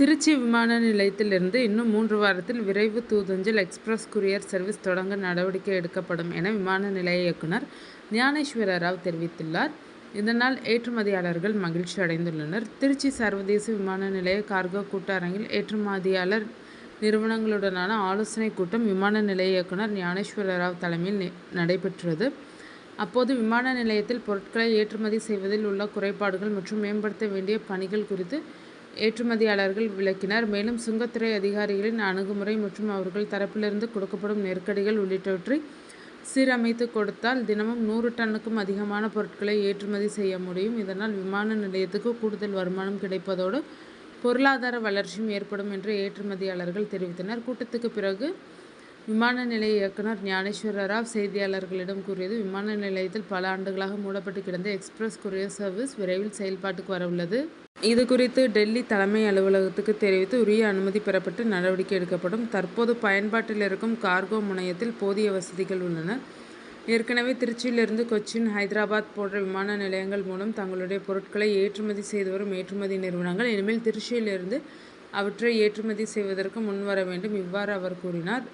திருச்சி விமான நிலையத்திலிருந்து இன்னும் 3 வாரத்தில் விரைவு தூதஞ்சல் எக்ஸ்பிரஸ் கூரியர் சர்வீஸ் தொடங்க நடவடிக்கை எடுக்கப்படும் என விமான நிலைய இயக்குனர் ஞானேஸ்வர ராவ் தெரிவித்துள்ளார். இதனால் ஏற்றுமதியாளர்கள் மகிழ்ச்சி அடைந்துள்ளனர். திருச்சி சர்வதேச விமான நிலைய கார்கோ கூட்டரங்கில் ஏற்றுமதியாளர் நிறுவனங்களுடனான ஆலோசனைக் கூட்டம் விமான நிலைய இயக்குனர் ஞானேஸ்வர ராவ் தலைமையில் நடைபெற்றது. அப்போது விமான நிலையத்தில் பொருட்களை ஏற்றுமதி செய்வதில் உள்ள குறைபாடுகள் மற்றும் மேம்படுத்த வேண்டிய பணிகள் குறித்து ஏற்றுமதியாளர்கள் விளக்கினர். மேலும் சுங்கத்துறை அதிகாரிகளின் அணுகுமுறை மற்றும் அவர்கள் தரப்பிலிருந்து கொடுக்கப்படும் நெருக்கடிகள் உள்ளிட்டவற்றை சீரமைத்து கொடுத்தால் தினமும் 100 டன்னுக்கும் அதிகமான பொருட்களை ஏற்றுமதி செய்ய முடியும். இதனால் விமான நிலையத்துக்கு கூடுதல் வருமானம் கிடைப்பதோடு பொருளாதார வளர்ச்சியும் ஏற்படும் என்று ஏற்றுமதியாளர்கள் தெரிவித்தனர். கூட்டத்துக்கு பிறகு விமான நிலைய இயக்குனர் ஞானேஸ்வர ராவ் செய்தியாளர்களிடம் கூறியது: விமான நிலையத்தில் பல ஆண்டுகளாக மூடப்பட்டு கிடந்த எக்ஸ்பிரஸ் கூரியர் சர்வீஸ் விரைவில் செயல்பாட்டுக்கு வரவுள்ளது. இதுகுறித்து டெல்லி தலைமை அலுவலகத்துக்கு தெரிவித்து உரிய அனுமதி பெறப்பட்டு நடவடிக்கை எடுக்கப்படும். தற்போது பயன்பாட்டில் இருக்கும் கார்கோ முனையத்தில் போதிய வசதிகள் உள்ளன. ஏற்கனவே திருச்சியிலிருந்து கொச்சின், ஹைதராபாத் போன்ற விமான நிலையங்கள் மூலம் தங்களுடைய பொருட்களை ஏற்றுமதி செய்து வரும் ஏற்றுமதி நிறுவனங்கள் இனிமேல் திருச்சியிலிருந்து அவற்றை ஏற்றுமதி செய்வதற்கு முன்வர வேண்டும். இவ்வாறு அவர் கூறினார்.